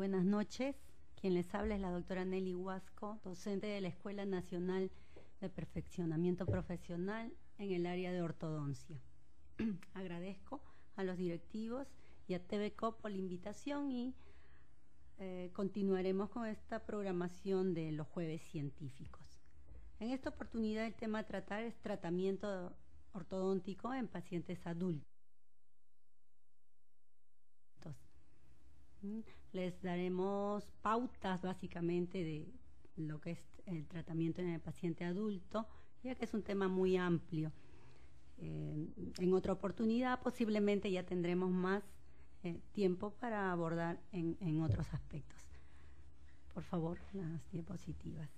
buenas noches. Quien les habla es la doctora Nelly Huasco, docente de la Escuela Nacional de Perfeccionamiento Profesional en el área de ortodoncia. Agradezco a los directivos y a TVCO por la invitación y continuaremos con esta programación de los jueves científicos. En esta oportunidad el tema a tratar es tratamiento ortodóntico en pacientes adultos. Les daremos pautas básicamente de lo que es el tratamiento en el paciente adulto, ya que es un tema muy amplio. En otra oportunidad posiblemente ya tendremos más tiempo para abordar en otros aspectos. Por favor, las diapositivas.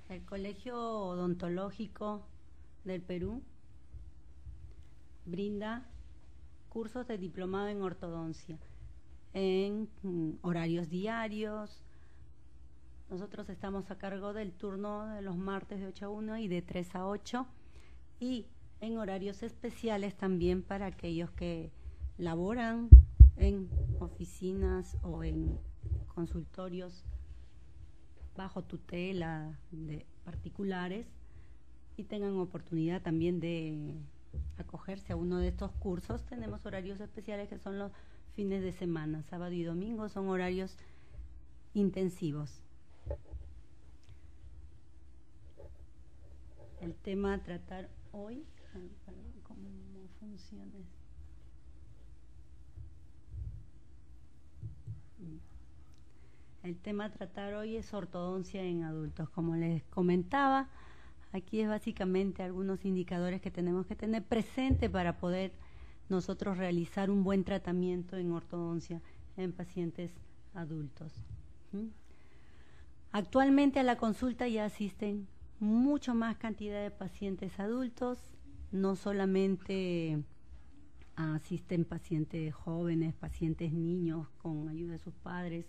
El Colegio Odontológico del Perú brinda cursos de diplomado en ortodoncia en horarios diarios. Nosotros estamos a cargo del turno de los martes de 8 a 1 y de 3 a 8 y en horarios especiales también para aquellos que laboran en oficinas o en consultorios bajo tutela de particulares y tengan oportunidad también de acogerse a uno de estos cursos. Tenemos horarios especiales que son los fines de semana, sábado y domingo, son horarios intensivos. El tema a tratar hoy, ¿cómo funciona esto? El tema a tratar hoy es ortodoncia en adultos. Como les comentaba, aquí es básicamente algunos indicadores que tenemos que tener presente para poder nosotros realizar un buen tratamiento en ortodoncia en pacientes adultos. Actualmente a la consulta ya asisten mucho más cantidad de pacientes adultos, no solamente asisten pacientes jóvenes, pacientes niños con ayuda de sus padres.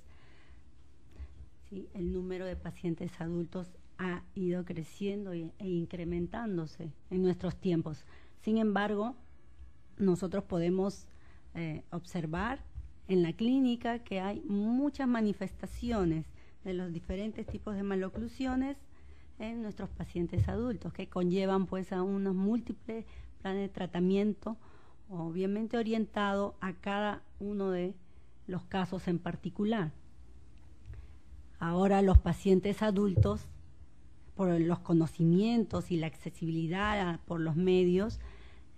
Sí, el número de pacientes adultos ha ido creciendo e incrementándose en nuestros tiempos. Sin embargo, nosotros podemos observar en la clínica que hay muchas manifestaciones de los diferentes tipos de maloclusiones en nuestros pacientes adultos que conllevan pues a unos múltiples planes de tratamiento, obviamente orientado a cada uno de los casos en particular. Ahora los pacientes adultos, por los conocimientos y la accesibilidad por los medios,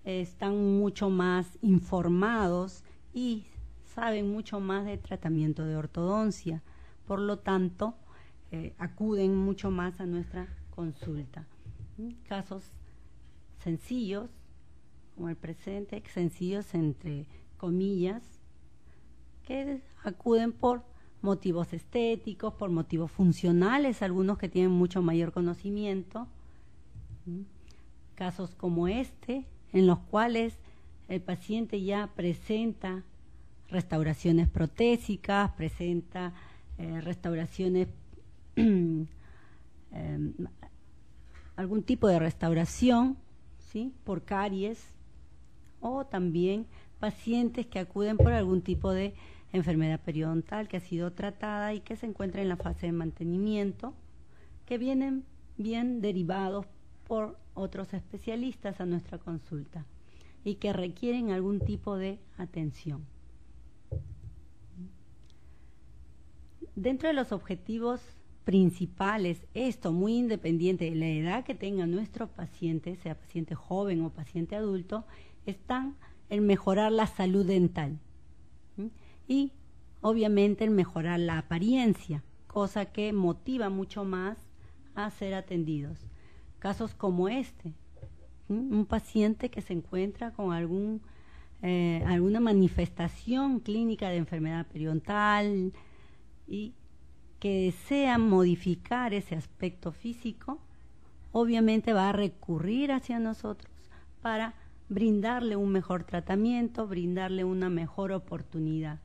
están mucho más informados y saben mucho más de tratamiento de ortodoncia. Por lo tanto, acuden mucho más a nuestra consulta. Casos sencillos, como el presente, sencillos entre comillas, que acuden por motivos estéticos, por motivos funcionales, algunos que tienen mucho mayor conocimiento. Casos como este, en los cuales el paciente ya presenta restauraciones protésicas, presenta restauraciones, algún tipo de restauración, ¿sí?, por caries, o también pacientes que acuden por algún tipo de enfermedad periodontal que ha sido tratada y que se encuentra en la fase de mantenimiento, que vienen bien derivados por otros especialistas a nuestra consulta y que requieren algún tipo de atención. Dentro de los objetivos principales, esto muy independiente de la edad que tenga nuestro paciente, sea paciente joven o paciente adulto, están en mejorar la salud dental y obviamente en mejorar la apariencia, cosa que motiva mucho más a ser atendidos. Casos como este, un paciente que se encuentra con alguna manifestación clínica de enfermedad periodontal y que desean modificar ese aspecto físico, obviamente va a recurrir hacia nosotros para brindarle un mejor tratamiento, brindarle una mejor oportunidad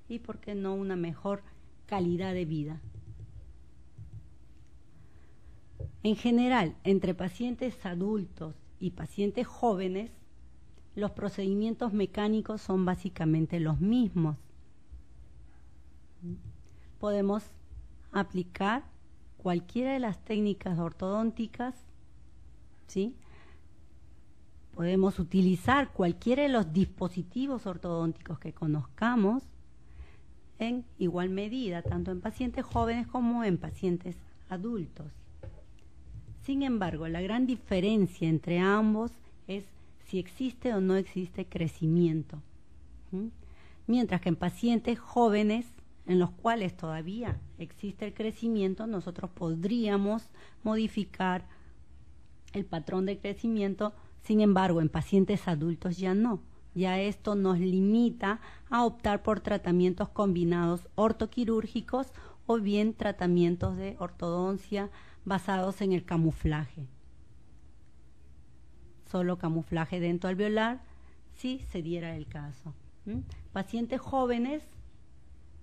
y, ¿por qué no, una mejor calidad de vida? En general, entre pacientes adultos y pacientes jóvenes, los procedimientos mecánicos son básicamente los mismos. Podemos aplicar cualquiera de las técnicas ortodónticas, ¿sí? Podemos utilizar cualquiera de los dispositivos ortodónticos que conozcamos en igual medida, tanto en pacientes jóvenes como en pacientes adultos. Sin embargo, la gran diferencia entre ambos es si existe o no existe crecimiento. Mientras que en pacientes jóvenes, en los cuales todavía existe el crecimiento, nosotros podríamos modificar el patrón de crecimiento. Sin embargo, en pacientes adultos ya no. Ya esto nos limita a optar por tratamientos combinados ortoquirúrgicos o bien tratamientos de ortodoncia basados en el camuflaje. Solo camuflaje dentoalveolar si se diera el caso. Pacientes jóvenes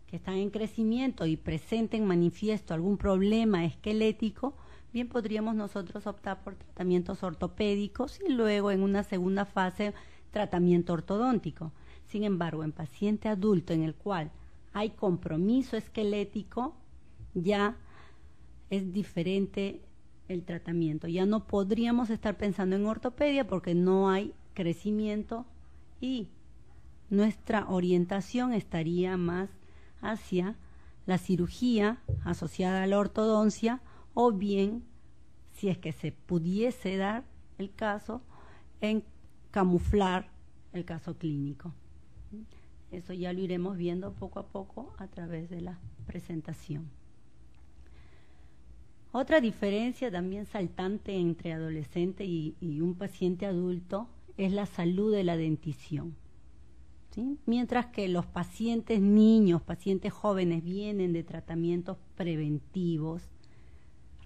que están en crecimiento y presenten manifiesto algún problema esquelético, bien podríamos nosotros optar por tratamientos ortopédicos y luego en una segunda fase tratamiento ortodóntico. Sin embargo, en paciente adulto en el cual hay compromiso esquelético, ya es diferente el tratamiento. Ya no podríamos estar pensando en ortopedia porque no hay crecimiento y nuestra orientación estaría más hacia la cirugía asociada a la ortodoncia o bien, si es que se pudiese dar el caso, en camuflar el caso clínico. Eso ya lo iremos viendo poco a poco a través de la presentación. Otra diferencia también saltante entre adolescente y un paciente adulto es la salud de la dentición. ¿Sí? Mientras que los pacientes niños, pacientes jóvenes vienen de tratamientos preventivos,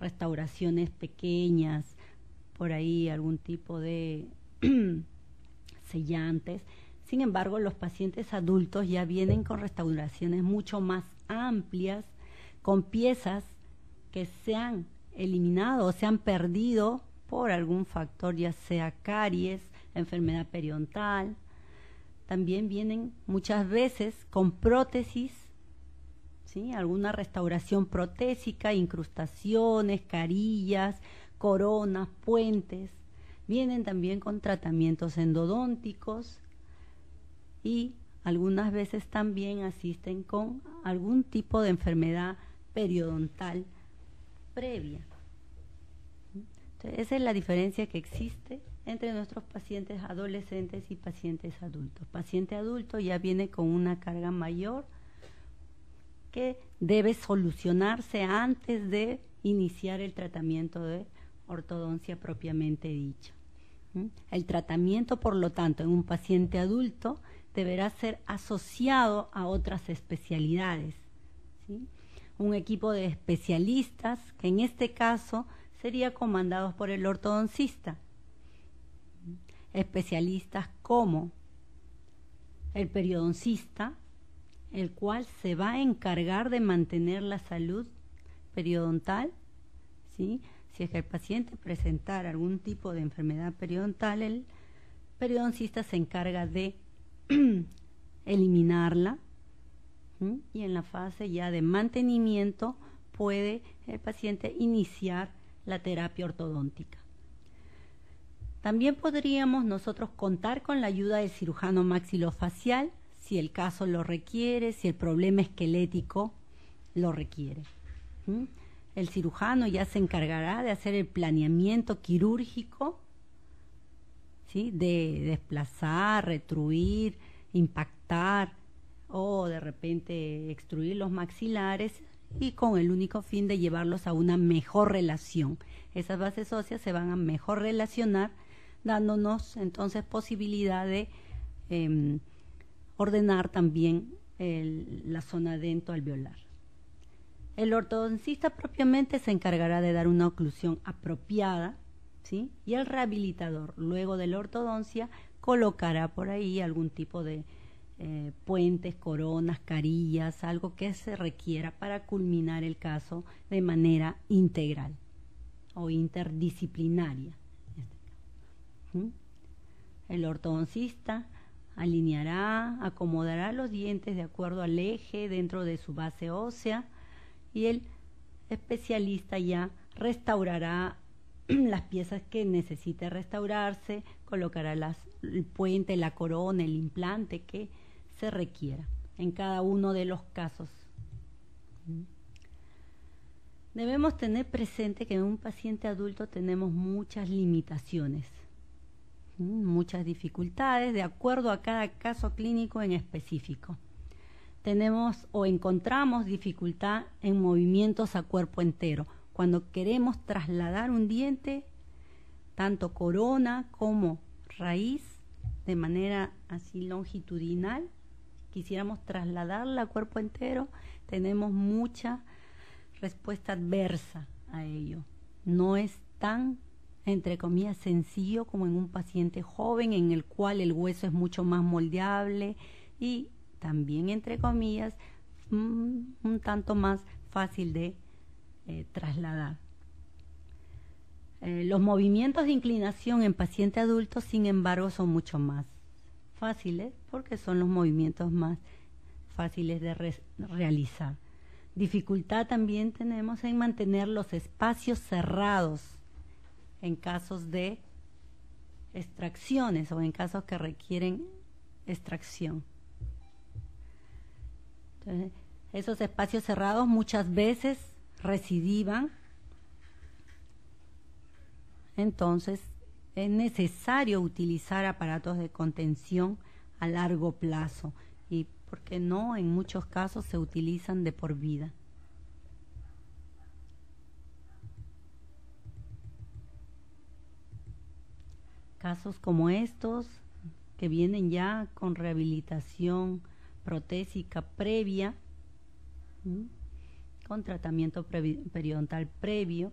restauraciones pequeñas, por ahí algún tipo de sellantes. Sin embargo, los pacientes adultos ya vienen con restauraciones mucho más amplias, con piezas que se han eliminado o se han perdido por algún factor, ya sea caries, enfermedad periodontal. También vienen muchas veces con prótesis, ¿sí? Alguna restauración protésica, incrustaciones, carillas, coronas, puentes. Vienen también con tratamientos endodónticos y algunas veces también asisten con algún tipo de enfermedad periodontal previa. Entonces, esa es la diferencia que existe entre nuestros pacientes adolescentes y pacientes adultos. Paciente adulto ya viene con una carga mayor que debe solucionarse antes de iniciar el tratamiento de ortodoncia propiamente dicho. El tratamiento, por lo tanto, en un paciente adulto deberá ser asociado a otras especialidades, ¿sí? Un equipo de especialistas que en este caso sería comandados por el ortodoncista. Especialistas como el periodoncista, el cual se va a encargar de mantener la salud periodontal, ¿sí? Si es que el paciente presentara algún tipo de enfermedad periodontal, el periodoncista se encarga de eliminarla, ¿sí? Y en la fase ya de mantenimiento puede el paciente iniciar la terapia ortodóntica. También podríamos nosotros contar con la ayuda del cirujano maxilofacial si el caso lo requiere, si el problema esquelético lo requiere. El cirujano ya se encargará de hacer el planeamiento quirúrgico, ¿sí? De desplazar, retruir, impactar o de repente extruir los maxilares y con el único fin de llevarlos a una mejor relación. Esas bases óseas se van a mejor relacionar, dándonos entonces posibilidad de ordenar también la zona dentoalveolar. El ortodoncista propiamente se encargará de dar una oclusión apropiada, ¿sí? Y el rehabilitador, luego de la ortodoncia, colocará por ahí algún tipo de puentes, coronas, carillas, algo que se requiera para culminar el caso de manera integral o interdisciplinaria. ¿Mm? El ortodoncista alineará, acomodará los dientes de acuerdo al eje dentro de su base ósea y el especialista ya restaurará las piezas que necesite restaurarse, colocará el puente, la corona, el implante que se requiera en cada uno de los casos. Debemos tener presente que en un paciente adulto tenemos muchas limitaciones, muchas dificultades de acuerdo a cada caso clínico en específico. Tenemos o encontramos dificultad en movimientos a cuerpo entero. Cuando queremos trasladar un diente, tanto corona como raíz, de manera así longitudinal, quisiéramos trasladarla a cuerpo entero, tenemos mucha respuesta adversa a ello. No es tan, entre comillas, sencillo como en un paciente joven en el cual el hueso es mucho más moldeable y también, entre comillas, un tanto más fácil de trasladar. Los movimientos de inclinación en paciente adulto, sin embargo, son mucho más fáciles porque son los movimientos más fáciles de realizar. Dificultad también tenemos en mantener los espacios cerrados en casos de extracciones o en casos que requieren extracción. Entonces, esos espacios cerrados muchas veces recidivan, entonces es necesario utilizar aparatos de contención a largo plazo y, ¿por qué no?, en muchos casos se utilizan de por vida. Casos como estos, que vienen ya con rehabilitación protésica previa, con tratamiento periodontal previo,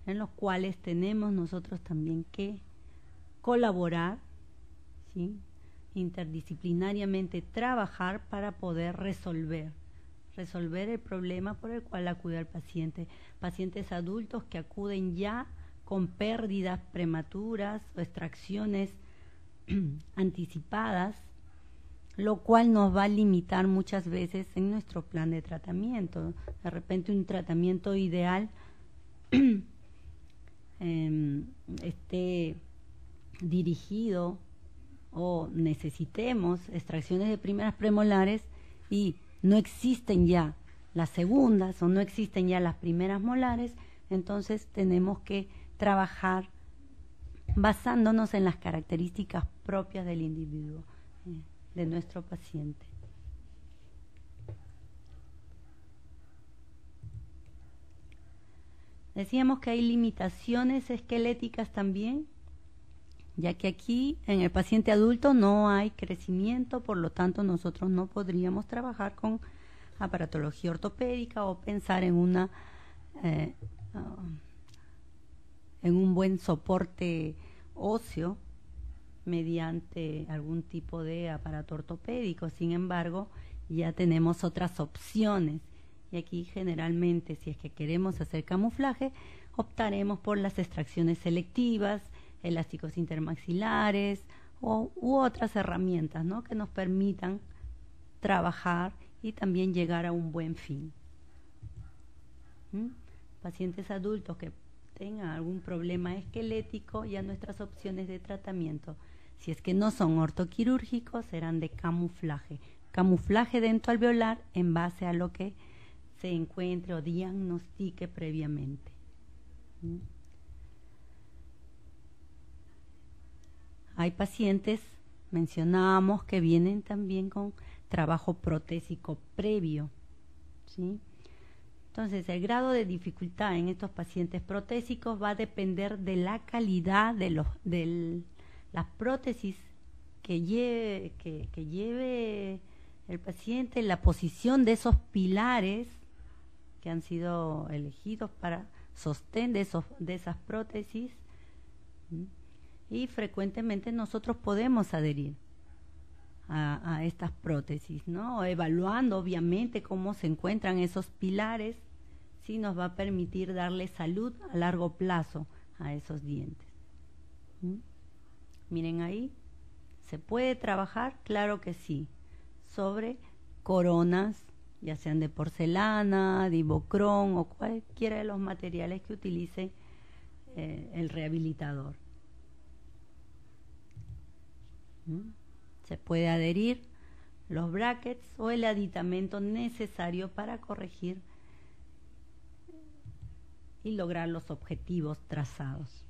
en los cuales tenemos nosotros también que colaborar, ¿sí?, interdisciplinariamente trabajar para poder resolver el problema por el cual acude el paciente. Pacientes adultos que acuden ya con pérdidas prematuras o extracciones anticipadas, lo cual nos va a limitar muchas veces en nuestro plan de tratamiento. De repente un tratamiento ideal esté dirigido o necesitemos extracciones de primeras premolares y no existen ya las segundas o no existen ya las primeras molares, entonces tenemos que trabajar basándonos en las características propias del individuo, de nuestro paciente. Decíamos que hay limitaciones esqueléticas también, ya que aquí en el paciente adulto no hay crecimiento, por lo tanto nosotros no podríamos trabajar con aparatología ortopédica o pensar en un buen soporte óseo mediante algún tipo de aparato ortopédico. Sin embargo, ya tenemos otras opciones y aquí generalmente, si es que queremos hacer camuflaje, optaremos por las extracciones selectivas, elásticos intermaxilares u otras herramientas, ¿no?, que nos permitan trabajar y también llegar a un buen fin. Pacientes adultos que tengan algún problema esquelético, ya nuestras opciones de tratamiento, si es que no son ortoquirúrgicos, serán de camuflaje dentoalveolar en base a lo que se encuentre o diagnostique previamente. Hay pacientes, mencionábamos, que vienen también con trabajo protésico previo, ¿sí? Entonces, el grado de dificultad en estos pacientes protésicos va a depender de la calidad de las prótesis que lleve el paciente, la posición de esos pilares que han sido elegidos para sostén de esas prótesis, y frecuentemente nosotros podemos adherir a estas prótesis, ¿no? Evaluando obviamente cómo se encuentran esos pilares, sí nos va a permitir darle salud a largo plazo a esos dientes. Miren ahí, ¿se puede trabajar? Claro que sí, sobre coronas, ya sean de porcelana, de Ivocrón o cualquiera de los materiales que utilice el rehabilitador. Se puede adherir los brackets o el aditamento necesario para corregir y lograr los objetivos trazados.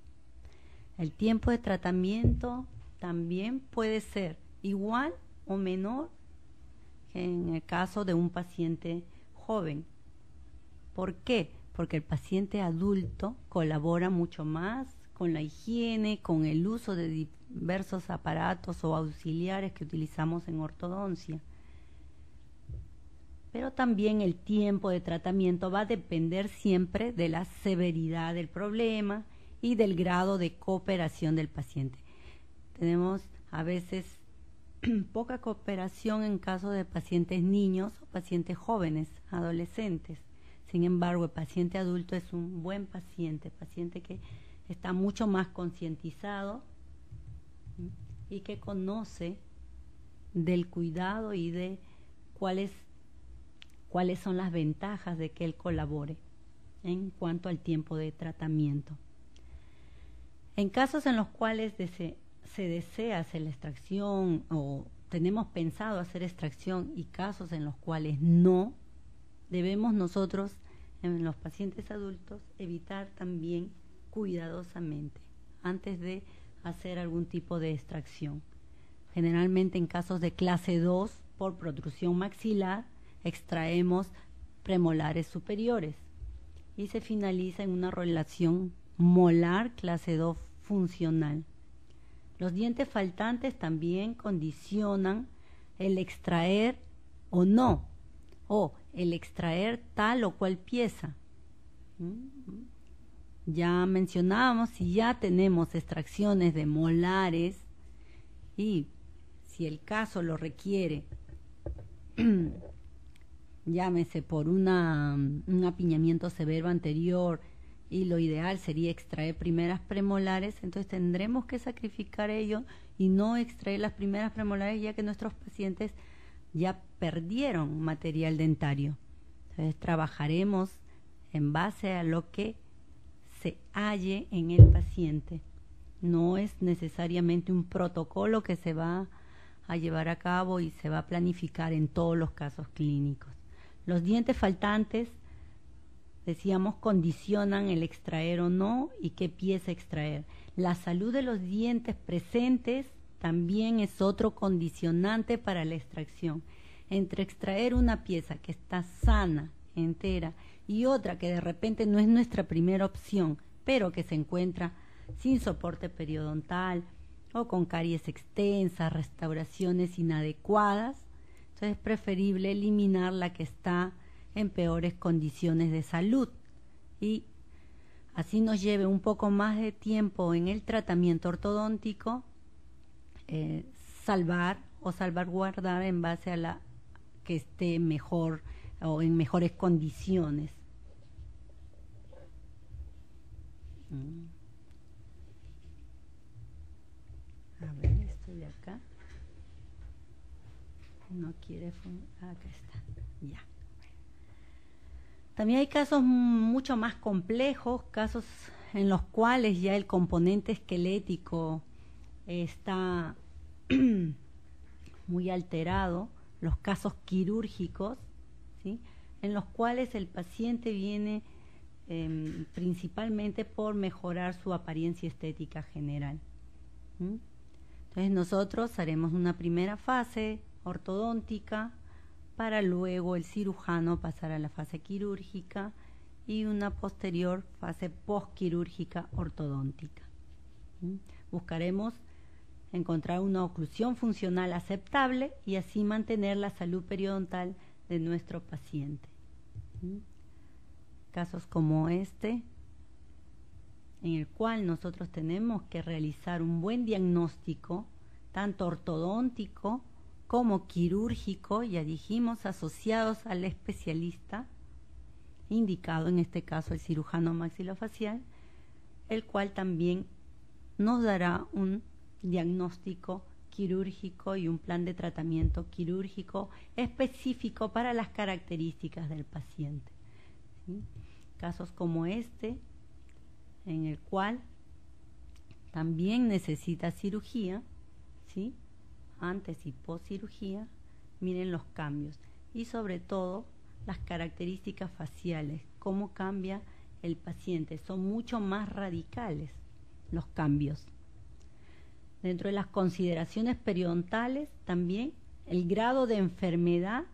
El tiempo de tratamiento también puede ser igual o menor que en el caso de un paciente joven. ¿Por qué? Porque el paciente adulto colabora mucho más con la higiene, con el uso de diversos aparatos o auxiliares que utilizamos en ortodoncia. Pero también el tiempo de tratamiento va a depender siempre de la severidad del problema y del grado de cooperación del paciente. Tenemos a veces poca cooperación en caso de pacientes niños o pacientes jóvenes, adolescentes. Sin embargo, el paciente adulto es un buen paciente que está mucho más concientizado y que conoce del cuidado y de cuáles son las ventajas de que él colabore en cuanto al tiempo de tratamiento. En casos en los cuales se desea hacer la extracción o tenemos pensado hacer extracción y casos en los cuales no, debemos nosotros en los pacientes adultos evitar también cuidadosamente antes de hacer algún tipo de extracción. Generalmente en casos de clase 2 por protrusión maxilar extraemos premolares superiores y se finaliza en una relación molar clase 2 funcional. Los dientes faltantes también condicionan el extraer o no, o el extraer tal o cual pieza. Ya mencionábamos, si ya tenemos extracciones de molares y si el caso lo requiere, llámese por un apiñamiento severo anterior, y lo ideal sería extraer primeras premolares, entonces tendremos que sacrificar ello y no extraer las primeras premolares, ya que nuestros pacientes ya perdieron material dentario. Entonces trabajaremos en base a lo que se halle en el paciente. No es necesariamente un protocolo que se va a llevar a cabo y se va a planificar en todos los casos clínicos. Los dientes faltantes, decíamos, condicionan el extraer o no y qué pieza extraer. La salud de los dientes presentes también es otro condicionante para la extracción. Entre extraer una pieza que está sana, entera, y otra que de repente no es nuestra primera opción, pero que se encuentra sin soporte periodontal o con caries extensas, restauraciones inadecuadas, entonces es preferible eliminar la que está en peores condiciones de salud y así nos lleve un poco más de tiempo en el tratamiento ortodóntico, salvar o salvaguardar en base a la que esté mejor o en mejores condiciones. A ver, esto de acá no quiere acá está, ya. También hay casos mucho más complejos, casos en los cuales ya el componente esquelético está muy alterado, los casos quirúrgicos, ¿sí?, en los cuales el paciente viene principalmente por mejorar su apariencia estética general. Entonces nosotros haremos una primera fase ortodóntica para luego el cirujano pasar a la fase quirúrgica y una posterior fase postquirúrgica ortodóntica. Buscaremos encontrar una oclusión funcional aceptable y así mantener la salud periodontal de nuestro paciente. casos como este, en el cual nosotros tenemos que realizar un buen diagnóstico, tanto ortodóntico como quirúrgico, ya dijimos, asociados al especialista indicado, en este caso el cirujano maxilofacial, el cual también nos dará un diagnóstico quirúrgico y un plan de tratamiento quirúrgico específico para las características del paciente. ¿Sí? Casos como este, en el cual también necesita cirugía, ¿sí? Antes y post cirugía, miren los cambios y sobre todo las características faciales, cómo cambia el paciente, son mucho más radicales los cambios. Dentro de las consideraciones periodontales también el grado de enfermedad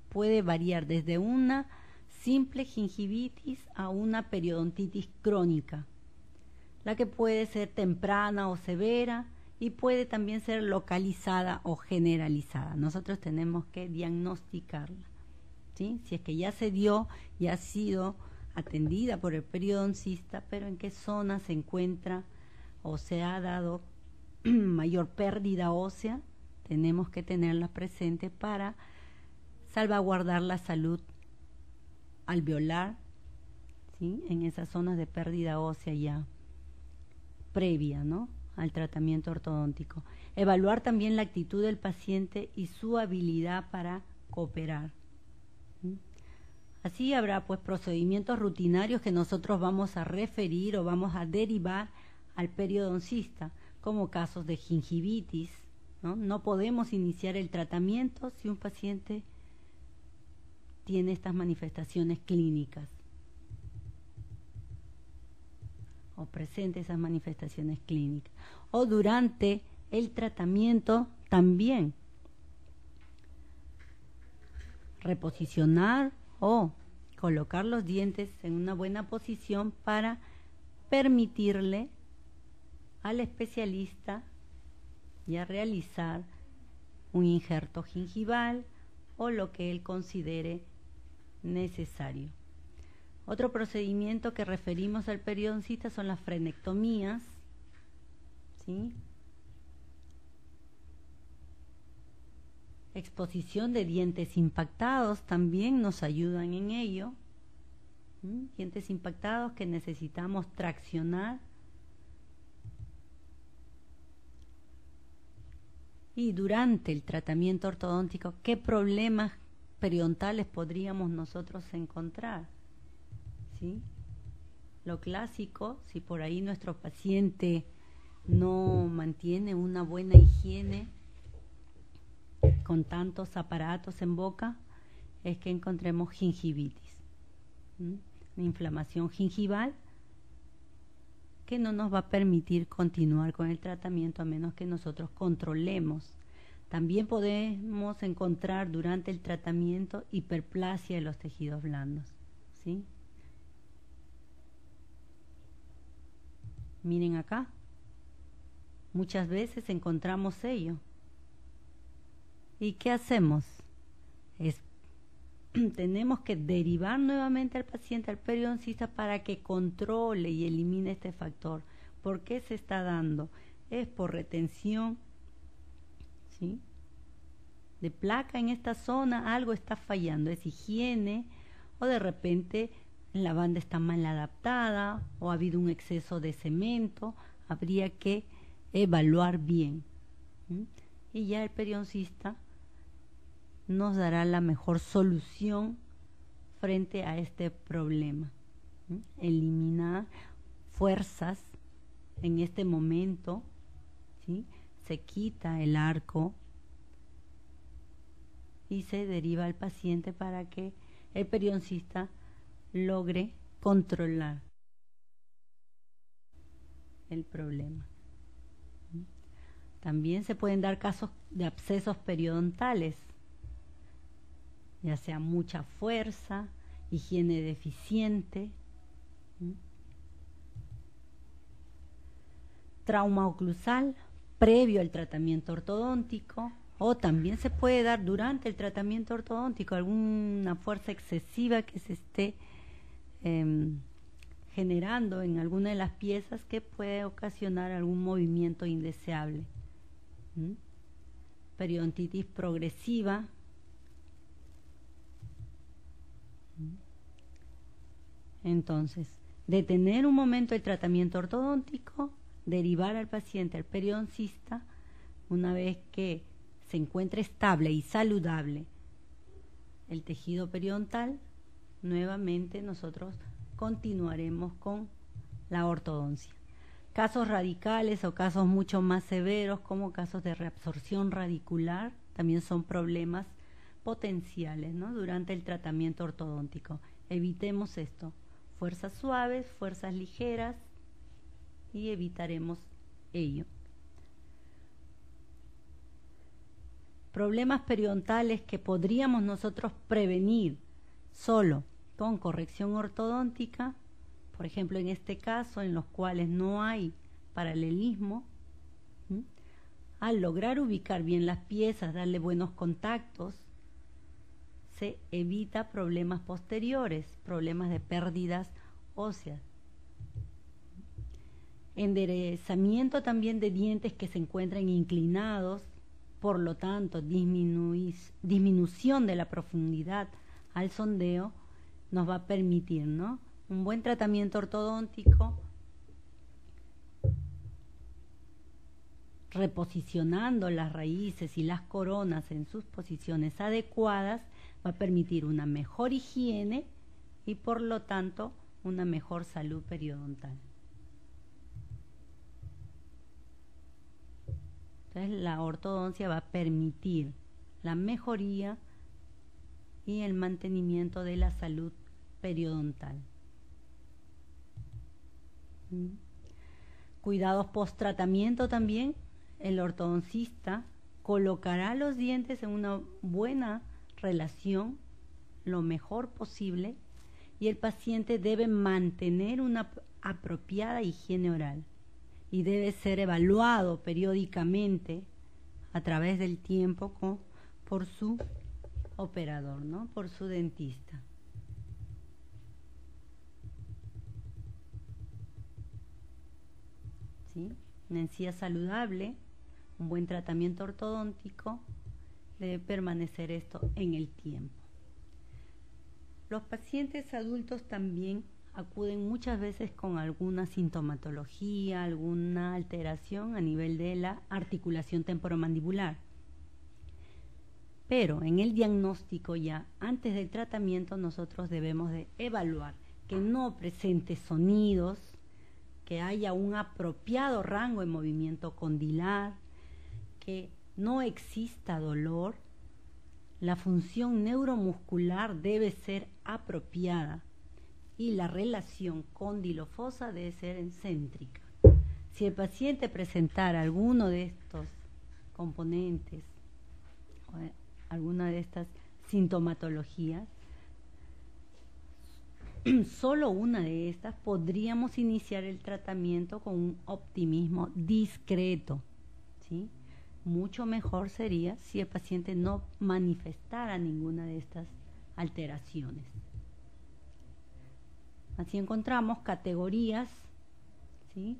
puede variar desde una simple gingivitis a una periodontitis crónica, la que puede ser temprana o severa y puede también ser localizada o generalizada. Nosotros tenemos que diagnosticarla, ¿sí? Si es que ya se dio y ha sido atendida por el periodoncista, pero en qué zona se encuentra o se ha dado mayor pérdida ósea, tenemos que tenerla presente para salvaguardar la salud alveolar, ¿sí? En esas zonas de pérdida ósea ya previa, ¿no?, al tratamiento ortodóntico. Evaluar también la actitud del paciente y su habilidad para cooperar. ¿Sí? Así habrá pues procedimientos rutinarios que nosotros vamos a referir o vamos a derivar al periodoncista, como casos de gingivitis, ¿no? No podemos iniciar el tratamiento si un paciente tiene estas manifestaciones clínicas o presente esas manifestaciones clínicas. O durante el tratamiento también reposicionar o colocar los dientes en una buena posición para permitirle al especialista ya realizar un injerto gingival o lo que él considere necesario. Otro procedimiento que referimos al periodoncista son las frenectomías, ¿sí? Exposición de dientes impactados también nos ayudan en ello. Dientes impactados que necesitamos traccionar. Y durante el tratamiento ortodóntico, ¿qué problemas periodontales podríamos nosotros encontrar? ¿Sí? Lo clásico, si por ahí nuestro paciente no mantiene una buena higiene con tantos aparatos en boca, es que encontremos gingivitis, una inflamación gingival que no nos va a permitir continuar con el tratamiento a menos que nosotros controlemos. También podemos encontrar durante el tratamiento hiperplasia de los tejidos blandos, ¿sí? Miren acá, muchas veces encontramos ello. ¿Y qué hacemos? Tenemos que derivar nuevamente al paciente al periodoncista para que controle y elimine este factor. ¿Por qué se está dando? Es por retención, ¿sí?, de placa en esta zona, algo está fallando, es higiene, o de repente la banda está mal adaptada, o ha habido un exceso de cemento. Habría que evaluar bien, ¿sí? Y ya el periodoncista nos dará la mejor solución frente a este problema. Eliminar fuerzas en este momento, ¿sí? Se quita el arco y se deriva al paciente para que el periodoncista logre controlar el problema. También se pueden dar casos de abscesos periodontales, ya sea mucha fuerza, higiene deficiente, trauma oclusal previo al tratamiento ortodóntico, o también se puede dar durante el tratamiento ortodóntico alguna fuerza excesiva que se esté generando en alguna de las piezas que puede ocasionar algún movimiento indeseable. Periodontitis progresiva. Entonces, detener un momento el tratamiento ortodóntico, derivar al paciente al periodoncista una vez que se encuentre estable y saludable el tejido periodontal. Nuevamente nosotros continuaremos con la ortodoncia. Casos radicales o casos mucho más severos, como casos de reabsorción radicular, también son problemas potenciales, ¿no?, durante el tratamiento ortodóntico. Evitemos esto. Fuerzas suaves, fuerzas ligeras, y evitaremos ello. Problemas periodontales que podríamos nosotros prevenir solo con corrección ortodóntica, por ejemplo en este caso en los cuales no hay paralelismo, al lograr ubicar bien las piezas, darle buenos contactos, se evita problemas posteriores, problemas de pérdidas óseas. Enderezamiento también de dientes que se encuentran inclinados, por lo tanto disminución de la profundidad al sondeo nos va a permitir, ¿no?, un buen tratamiento ortodóntico, reposicionando las raíces y las coronas en sus posiciones adecuadas, va a permitir una mejor higiene y por lo tanto una mejor salud periodontal. Entonces la ortodoncia va a permitir la mejoría y el mantenimiento de la salud periodontal. Cuidados post-tratamiento también. El ortodoncista colocará los dientes en una buena relación lo mejor posible y el paciente debe mantener una apropiada higiene oral y debe ser evaluado periódicamente a través del tiempo por su operador, ¿no?, por su dentista. ¿Sí? Una encía saludable, un buen tratamiento ortodóntico, debe permanecer esto en el tiempo. Los pacientes adultos también acuden muchas veces con alguna sintomatología, alguna alteración a nivel de la articulación temporomandibular. Pero en el diagnóstico ya, antes del tratamiento, nosotros debemos de evaluar que no presente sonidos, que haya un apropiado rango de movimiento condilar, que no exista dolor, la función neuromuscular debe ser apropiada y la relación cóndilo-fosa debe ser céntrica. Si el paciente presentara alguno de estos componentes, o alguna de estas sintomatologías, solo una de estas, podríamos iniciar el tratamiento con un optimismo discreto, ¿sí? Mucho mejor sería si el paciente no manifestara ninguna de estas alteraciones. Así encontramos categorías, ¿sí?,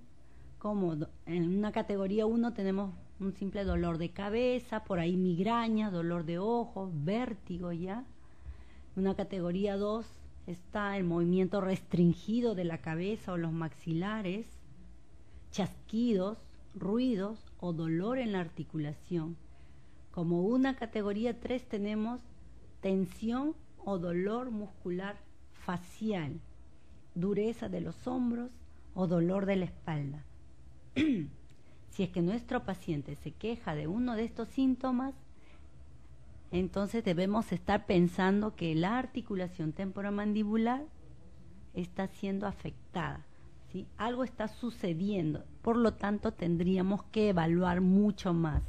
como en una categoría 1 tenemos un simple dolor de cabeza, por ahí migraña, dolor de ojos, vértigo ya. En una categoría 2 está el movimiento restringido de la cabeza o los maxilares, chasquidos, ruidos o dolor en la articulación. Como una categoría 3 tenemos tensión o dolor muscular facial, dureza de los hombros o dolor de la espalda. Si es que nuestro paciente se queja de uno de estos síntomas, entonces debemos estar pensando que la articulación temporomandibular está siendo afectada, ¿sí? Algo está sucediendo, por lo tanto tendríamos que evaluar mucho más,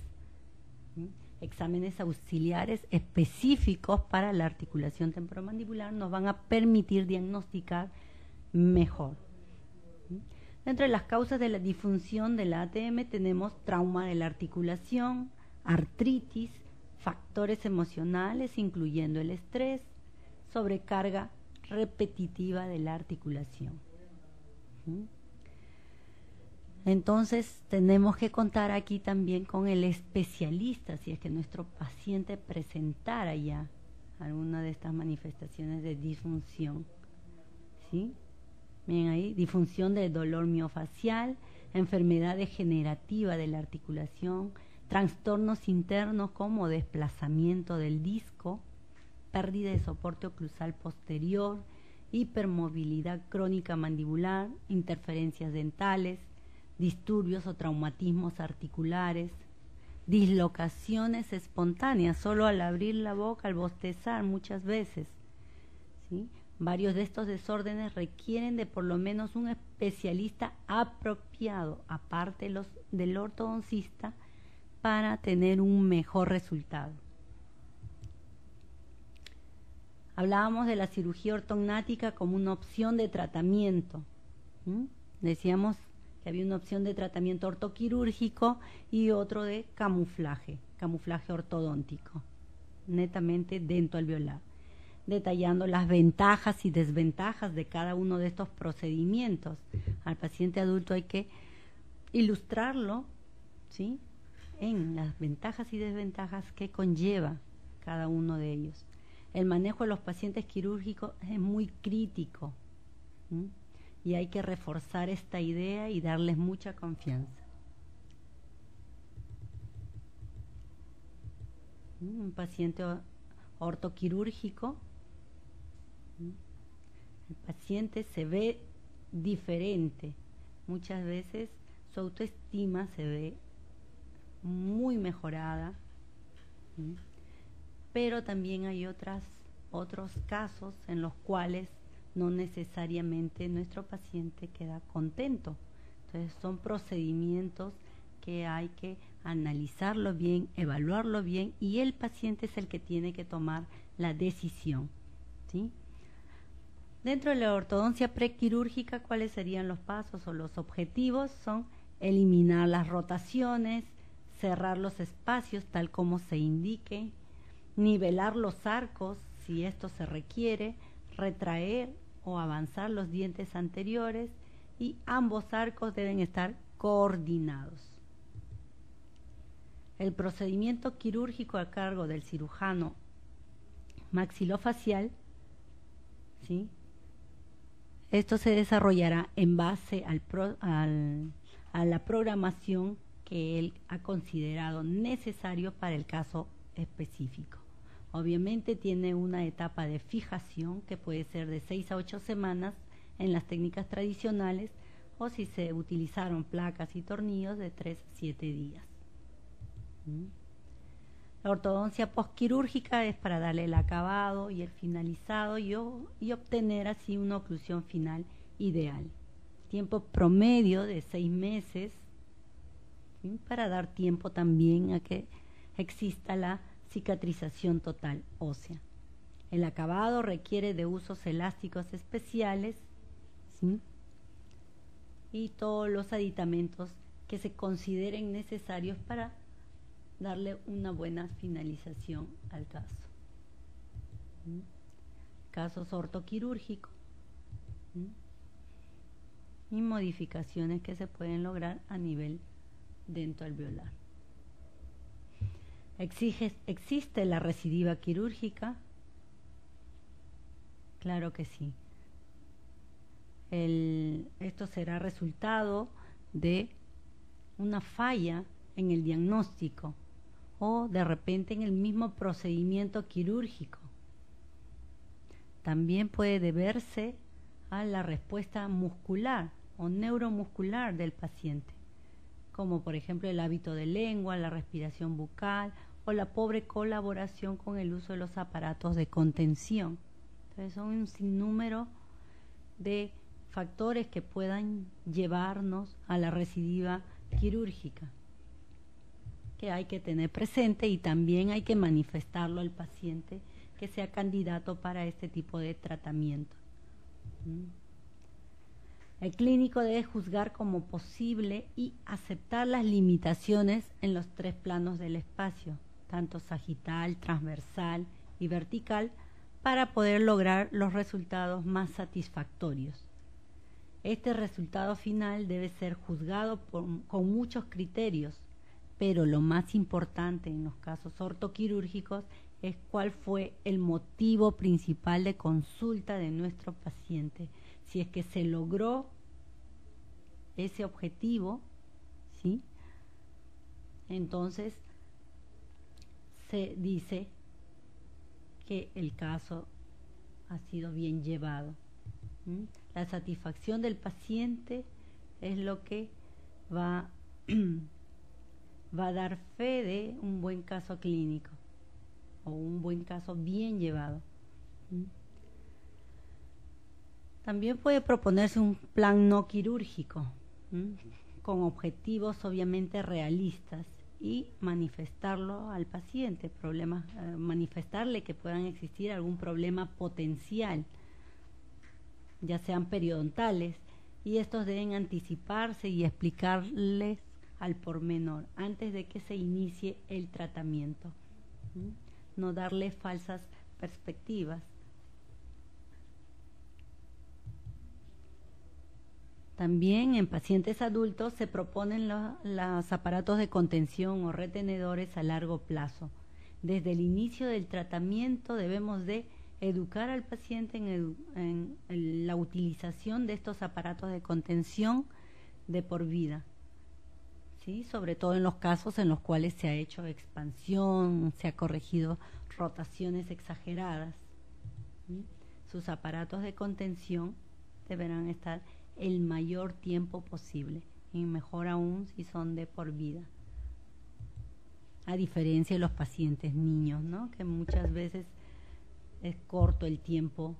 ¿sí? Exámenes auxiliares específicos para la articulación temporomandibular nos van a permitir diagnosticar mejor. Dentro de las causas de la disfunción de la ATM tenemos trauma de la articulación, artritis, factores emocionales incluyendo el estrés, sobrecarga repetitiva de la articulación. Entonces tenemos que contar aquí también con el especialista si es que nuestro paciente presentara ya alguna de estas manifestaciones de disfunción. ¿Sí? Bien ahí, disfunción del dolor miofacial, enfermedad degenerativa de la articulación, trastornos internos como desplazamiento del disco, pérdida de soporte oclusal posterior, hipermovilidad crónica mandibular, interferencias dentales, disturbios o traumatismos articulares, dislocaciones espontáneas, solo al abrir la boca, al bostezar muchas veces. ¿Sí? Varios de estos desórdenes requieren de por lo menos un especialista apropiado, aparte del ortodoncista, para tener un mejor resultado. Hablábamos de la cirugía ortognática como una opción de tratamiento. Decíamos que había una opción de tratamiento ortoquirúrgico y otro de camuflaje ortodóntico, netamente dentoalveolar, detallando las ventajas y desventajas de cada uno de estos procedimientos. Al paciente adulto hay que ilustrarlo, ¿sí?, en las ventajas y desventajas que conlleva cada uno de ellos. El manejo de los pacientes quirúrgicos es muy crítico, ¿sí?, y hay que reforzar esta idea y darles mucha confianza. Un paciente ortoquirúrgico, el paciente se ve diferente. Muchas veces su autoestima se ve muy mejorada, pero también hay otros casos en los cuales no necesariamente nuestro paciente queda contento. Entonces son procedimientos que hay que analizarlo bien, evaluarlo bien, y el paciente es el que tiene que tomar la decisión, ¿sí? Dentro de la ortodoncia prequirúrgica, ¿cuáles serían los pasos o los objetivos? Son eliminar las rotaciones, cerrar los espacios tal como se indique, nivelar los arcos si esto se requiere, retraer o avanzar los dientes anteriores, y ambos arcos deben estar coordinados. El procedimiento quirúrgico a cargo del cirujano maxilofacial, ¿sí?, esto se desarrollará en base a la programación que él ha considerado necesario para el caso específico. Obviamente tiene una etapa de fijación que puede ser de 6 a 8 semanas en las técnicas tradicionales, o si se utilizaron placas y tornillos, de 3 a 7 días. La ortodoncia postquirúrgica es para darle el acabado y el finalizado y obtener así una oclusión final ideal. Tiempo promedio de 6 meses, ¿sí?, para dar tiempo también a que exista la cicatrización total ósea. El acabado requiere de usos elásticos especiales, ¿sí?, y todos los aditamentos que se consideren necesarios para darle una buena finalización al caso. Casos ortoquirúrgicos y modificaciones que se pueden lograr a nivel dentoalveolar. ¿Existe la recidiva quirúrgica? Claro que sí. Esto será resultado de una falla en el diagnóstico o de repente en el mismo procedimiento quirúrgico. También puede deberse a la respuesta muscular o neuromuscular del paciente, como por ejemplo el hábito de lengua, la respiración bucal o la pobre colaboración con el uso de los aparatos de contención. Entonces son un sinnúmero de factores que puedan llevarnos a la recidiva quirúrgica, que hay que tener presente, y también hay que manifestarlo al paciente que sea candidato para este tipo de tratamiento. El clínico debe juzgar como posible y aceptar las limitaciones en los 3 planos del espacio, tanto sagital, transversal y vertical, para poder lograr los resultados más satisfactorios. Este resultado final debe ser juzgado con muchos criterios, pero lo más importante en los casos ortoquirúrgicos es cuál fue el motivo principal de consulta de nuestro paciente. Si es que se logró ese objetivo, ¿sí? Entonces se dice que el caso ha sido bien llevado. La satisfacción del paciente es lo que va a dar fe de un buen caso clínico o un buen caso bien llevado. También puede proponerse un plan no quirúrgico, con objetivos obviamente realistas, y manifestarlo al paciente, manifestarle que puedan existir algún problema potencial, ya sean periodontales, y estos deben anticiparse y explicarles al pormenor antes de que se inicie el tratamiento. No darle falsas perspectivas. También en pacientes adultos se proponen los aparatos de contención o retenedores a largo plazo. Desde el inicio del tratamiento debemos de educar al paciente en la utilización de estos aparatos de contención de por vida, ¿sí? Sobre todo en los casos en los cuales se ha hecho expansión, se ha corregido rotaciones exageradas. Sus aparatos de contención deberán estar el mayor tiempo posible, y mejor aún si son de por vida, a diferencia de los pacientes niños, ¿no? Que muchas veces es corto el tiempo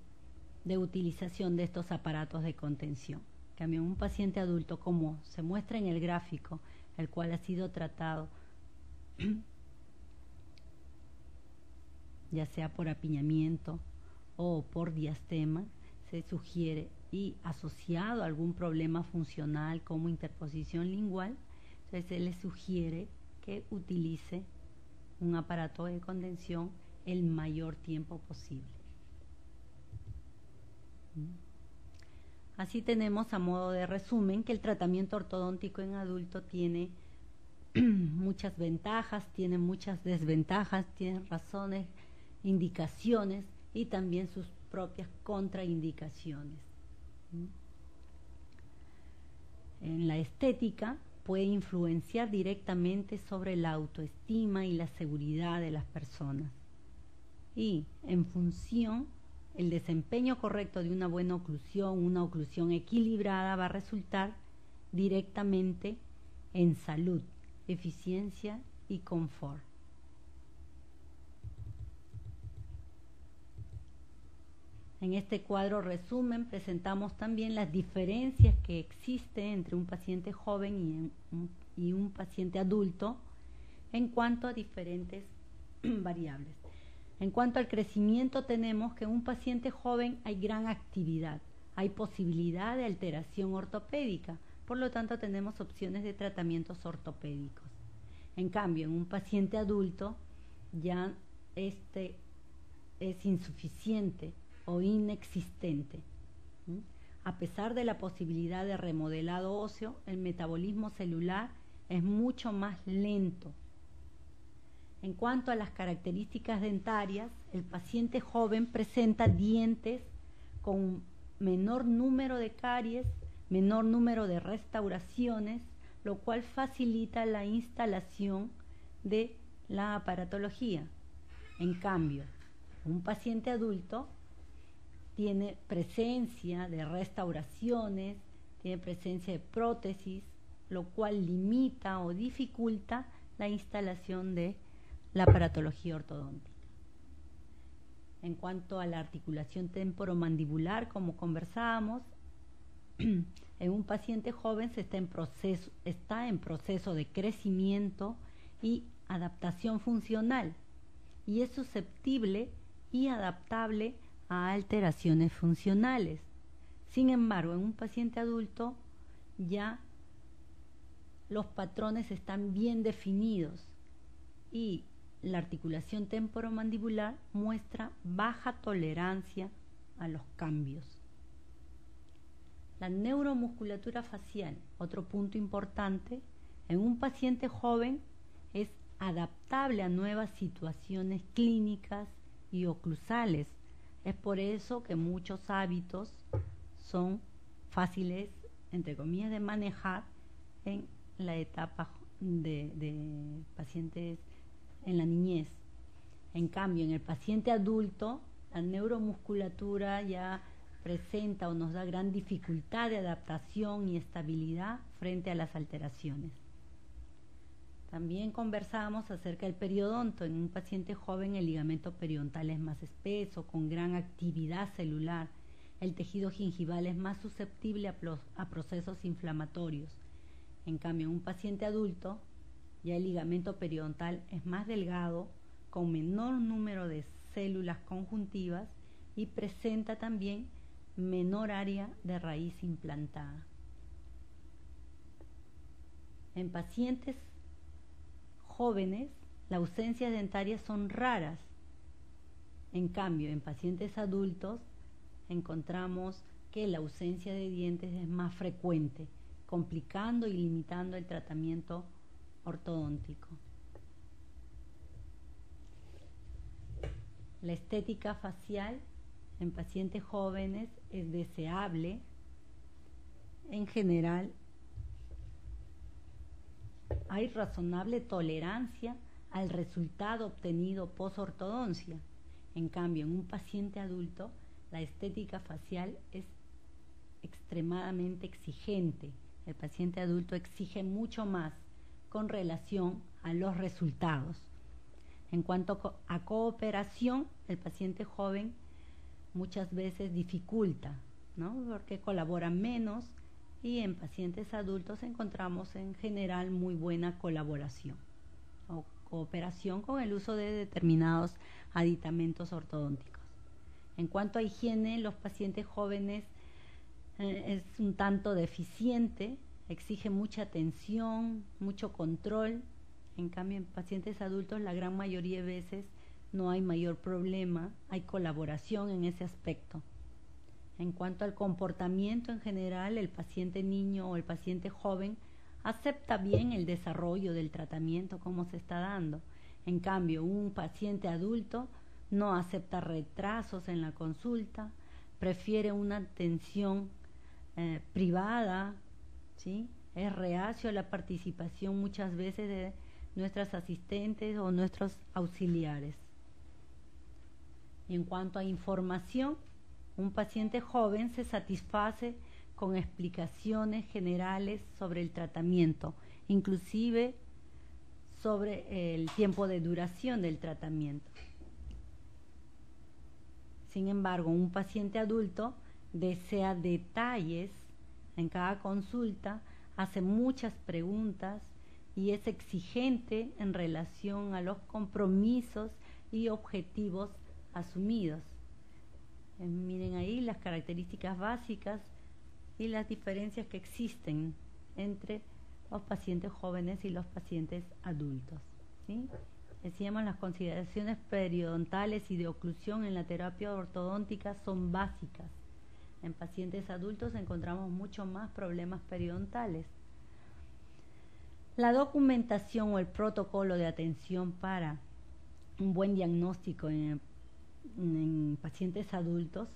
de utilización de estos aparatos de contención. En cambio, un paciente adulto, como se muestra en el gráfico, el cual ha sido tratado ya sea por apiñamiento o por diastema, se sugiere, y asociado a algún problema funcional como interposición lingual, entonces se le sugiere que utilice un aparato de contención el mayor tiempo posible. Así tenemos, a modo de resumen, que el tratamiento ortodóntico en adulto tiene muchas ventajas, tiene muchas desventajas, tiene razones, indicaciones y también sus propias contraindicaciones. En la estética puede influenciar directamente sobre la autoestima y la seguridad de las personas, y en función el desempeño correcto de una buena oclusión, una oclusión equilibrada, va a resultar directamente en salud, eficiencia y confort. En este cuadro resumen presentamos también las diferencias que existen entre un paciente joven y un paciente adulto en cuanto a diferentes variables. En cuanto al crecimiento, tenemos que en un paciente joven hay gran actividad, hay posibilidad de alteración ortopédica, por lo tanto tenemos opciones de tratamientos ortopédicos. En cambio, en un paciente adulto ya este es insuficiente o inexistente. A pesar de la posibilidad de remodelado óseo, el metabolismo celular es mucho más lento. En cuanto a las características dentarias, el paciente joven presenta dientes con menor número de caries, menor número de restauraciones, lo cual facilita la instalación de la aparatología. En cambio, un paciente adulto tiene presencia de restauraciones, tiene presencia de prótesis, lo cual limita o dificulta la instalación de la aparatología ortodóntica. En cuanto a la articulación temporomandibular, como conversábamos, en un paciente joven está en proceso de crecimiento y adaptación funcional, y es susceptible y adaptable a alteraciones funcionales. Sin embargo, en un paciente adulto ya los patrones están bien definidos y la articulación temporomandibular muestra baja tolerancia a los cambios. La neuromusculatura facial, otro punto importante, en un paciente joven es adaptable a nuevas situaciones clínicas y oclusales. Es por eso que muchos hábitos son fáciles, entre comillas, de manejar en la etapa de pacientes en la niñez. En cambio, en el paciente adulto, la neuromusculatura ya presenta o nos da gran dificultad de adaptación y estabilidad frente a las alteraciones. También conversábamos acerca del periodonto. En un paciente joven el ligamento periodontal es más espeso, con gran actividad celular. El tejido gingival es más susceptible a procesos inflamatorios. En cambio, en un paciente adulto, ya el ligamento periodontal es más delgado, con menor número de células conjuntivas y presenta también menor área de raíz implantada. En pacientes jóvenes, las ausencias dentarias son raras. En cambio, en pacientes adultos encontramos que la ausencia de dientes es más frecuente, complicando y limitando el tratamiento ortodóntico. La estética facial en pacientes jóvenes es deseable. En general, hay razonable tolerancia al resultado obtenido post-ortodoncia. En cambio, en un paciente adulto, la estética facial es extremadamente exigente. El paciente adulto exige mucho más con relación a los resultados. En cuanto a cooperación, el paciente joven muchas veces dificulta, ¿no? Porque colabora menos, y en pacientes adultos encontramos en general muy buena colaboración o cooperación con el uso de determinados aditamentos ortodónticos. En cuanto a higiene, los pacientes jóvenes es un tanto deficiente, exige mucha atención, mucho control. En cambio, en pacientes adultos la gran mayoría de veces no hay mayor problema, hay colaboración en ese aspecto. En cuanto al comportamiento en general, el paciente niño o el paciente joven acepta bien el desarrollo del tratamiento como se está dando. En cambio, un paciente adulto no acepta retrasos en la consulta, prefiere una atención privada, ¿sí? Es reacio a la participación muchas veces de nuestras asistentes o nuestros auxiliares. Y en cuanto a información, un paciente joven se satisface con explicaciones generales sobre el tratamiento, inclusive sobre el tiempo de duración del tratamiento. Sin embargo, un paciente adulto desea detalles en cada consulta, hace muchas preguntas y es exigente en relación a los compromisos y objetivos asumidos. Miren ahí las características básicas y las diferencias que existen entre los pacientes jóvenes y los pacientes adultos, ¿sí? Decíamos, las consideraciones periodontales y de oclusión en la terapia ortodóntica son básicas. En pacientes adultos encontramos mucho más problemas periodontales. La documentación o el protocolo de atención para un buen diagnóstico en pacientes adultos,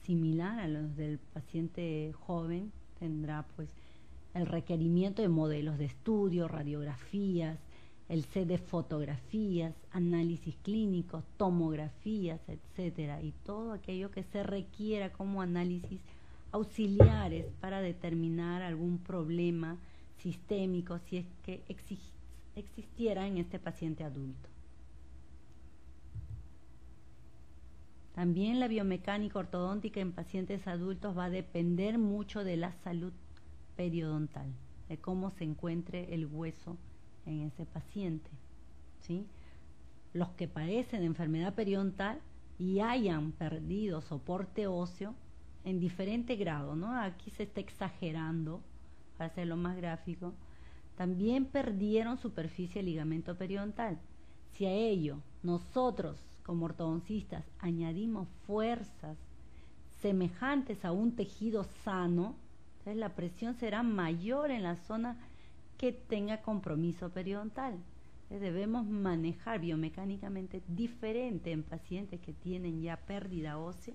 similar a los del paciente joven, tendrá pues el requerimiento de modelos de estudio, radiografías, el set de fotografías, análisis clínicos, tomografías, etcétera, y todo aquello que se requiera como análisis auxiliares para determinar algún problema sistémico si es que existiera en este paciente adulto. También la biomecánica ortodóntica en pacientes adultos va a depender mucho de la salud periodontal, de cómo se encuentre el hueso en ese paciente, ¿sí? Los que padecen de enfermedad periodontal y hayan perdido soporte óseo en diferente grado, ¿no? Aquí se está exagerando, para hacerlo más gráfico, también perdieron superficie del ligamento periodontal. Si a ello nosotros, como ortodoncistas, añadimos fuerzas semejantes a un tejido sano, entonces la presión será mayor en la zona que tenga compromiso periodontal. Entonces debemos manejar biomecánicamente diferente en pacientes que tienen ya pérdida ósea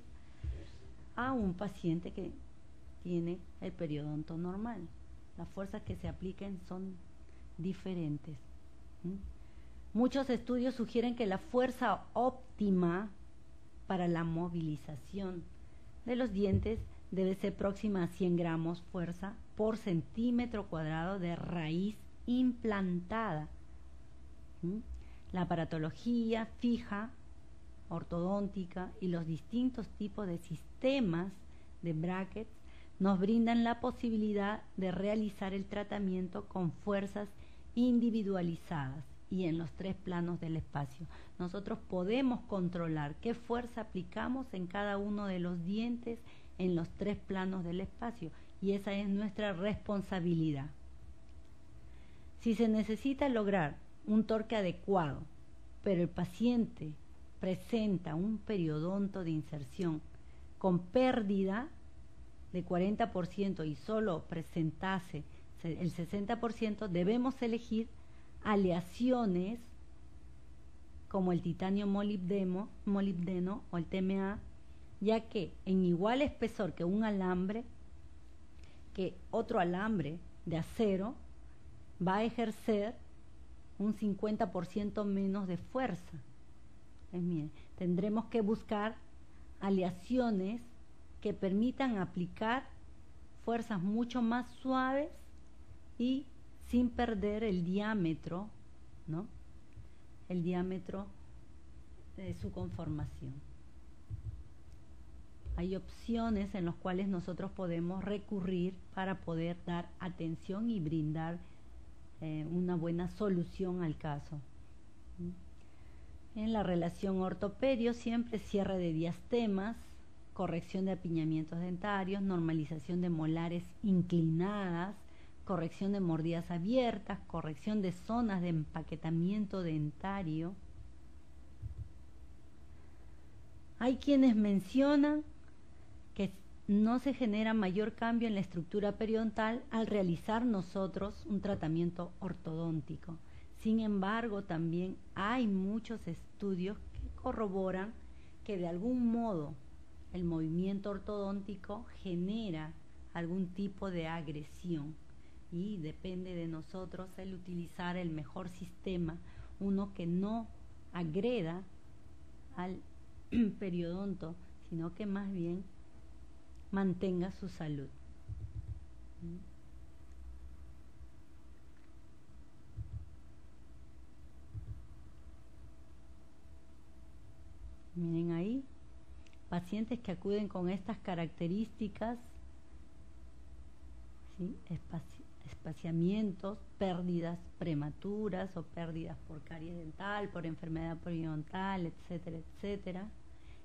a un paciente que tiene el periodonto normal. Las fuerzas que se apliquen son diferentes. Muchos estudios sugieren que la fuerza óptima para la movilización de los dientes debe ser próxima a 100 gramos fuerza por centímetro cuadrado de raíz implantada. La aparatología fija, ortodóntica y los distintos tipos de sistemas de brackets nos brindan la posibilidad de realizar el tratamiento con fuerzas individualizadas y en los 3 planos del espacio. Nosotros podemos controlar qué fuerza aplicamos en cada uno de los dientes en los 3 planos del espacio, y esa es nuestra responsabilidad. Si se necesita lograr un torque adecuado, pero el paciente presenta un periodonto de inserción con pérdida de 40% y solo presentase el 60%, debemos elegir aleaciones como el titanio molibdeno o el TMA, ya que en igual espesor que un alambre, que otro alambre de acero va a ejercer un 50% menos de fuerza. Tendremos que buscar aleaciones que permitan aplicar fuerzas mucho más suaves y sin perder el diámetro, ¿no? El diámetro de su conformación. Hay opciones en las cuales nosotros podemos recurrir para poder dar atención y brindar una buena solución al caso. En la relación ortopedio, siempre cierre de diastemas, corrección de apiñamientos dentarios, normalización de molares inclinadas, corrección de mordidas abiertas, corrección de zonas de empaquetamiento dentario. Hay quienes mencionan que no se genera mayor cambio en la estructura periodontal al realizar nosotros un tratamiento ortodóntico. Sin embargo, también hay muchos estudios que corroboran que de algún modo el movimiento ortodóntico genera algún tipo de agresión, y depende de nosotros el utilizar el mejor sistema, uno que no agreda al periodonto, sino que más bien mantenga su salud. Miren ahí, pacientes que acuden con estas características, ¿sí? Espaciamientos, pérdidas prematuras o pérdidas por caries dental, por enfermedad periodontal, etcétera, etcétera,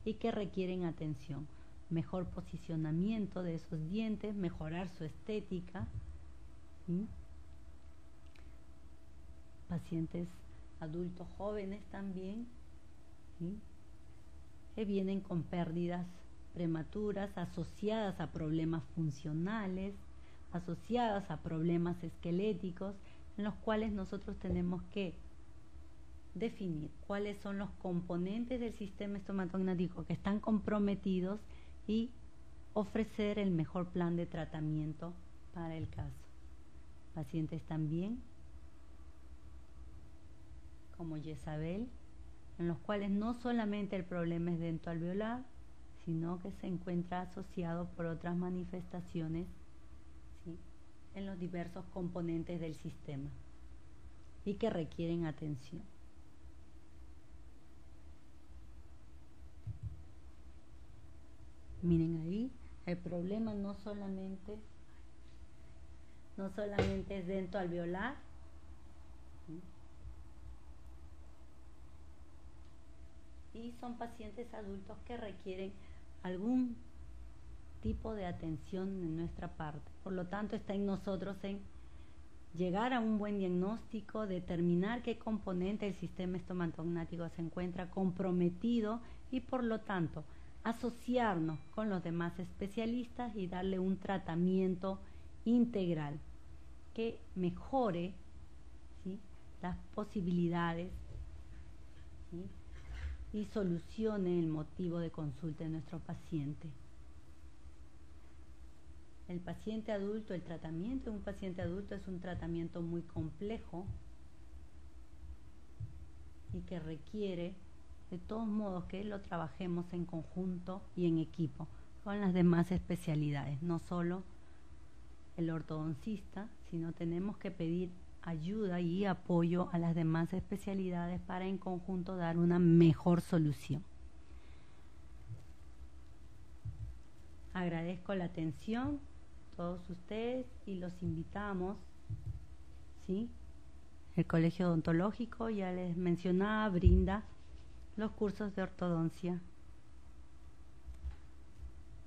y que requieren atención. Mejor posicionamiento de esos dientes, mejorar su estética. ¿Sí? Pacientes adultos jóvenes también, ¿sí? Que vienen con pérdidas prematuras asociadas a problemas funcionales, asociadas a problemas esqueléticos, en los cuales nosotros tenemos que definir cuáles son los componentes del sistema estomatognático que están comprometidos y ofrecer el mejor plan de tratamiento para el caso. Pacientes también como Jezabel, en los cuales no solamente el problema es dentoalveolar, sino que se encuentra asociado por otras manifestaciones, ¿sí?, en los diversos componentes del sistema y que requieren atención. Miren ahí, el problema no solamente es dentoalveolar, ¿sí?, y son pacientes adultos que requieren algún tipo de atención de nuestra parte. Por lo tanto, está en nosotros en llegar a un buen diagnóstico, determinar qué componente del sistema estomatognático se encuentra comprometido y por lo tanto asociarnos con los demás especialistas y darle un tratamiento integral que mejore, ¿sí?, las posibilidades, ¿sí?, y solucione el motivo de consulta de nuestro paciente. El paciente adulto, el tratamiento de un paciente adulto es un tratamiento muy complejo y que requiere de todos modos que lo trabajemos en conjunto y en equipo con las demás especialidades, no solo el ortodoncista, sino tenemos que pedir ayuda y apoyo a las demás especialidades para en conjunto dar una mejor solución. Agradezco la atención a todos ustedes y los invitamos, ¿sí? El Colegio Odontológico, ya les mencionaba, brinda los cursos de ortodoncia.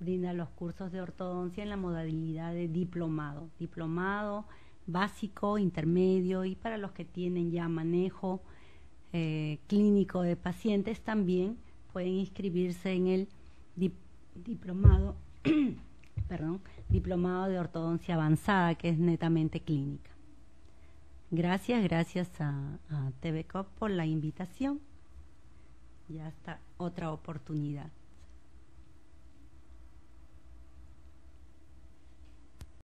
Brinda los cursos de ortodoncia en la modalidad de diplomado. Diplomado básico, intermedio y para los que tienen ya manejo clínico de pacientes también pueden inscribirse en el diplomado, diplomado de ortodoncia avanzada, que es netamente clínica. Gracias a TVCOP por la invitación y hasta otra oportunidad.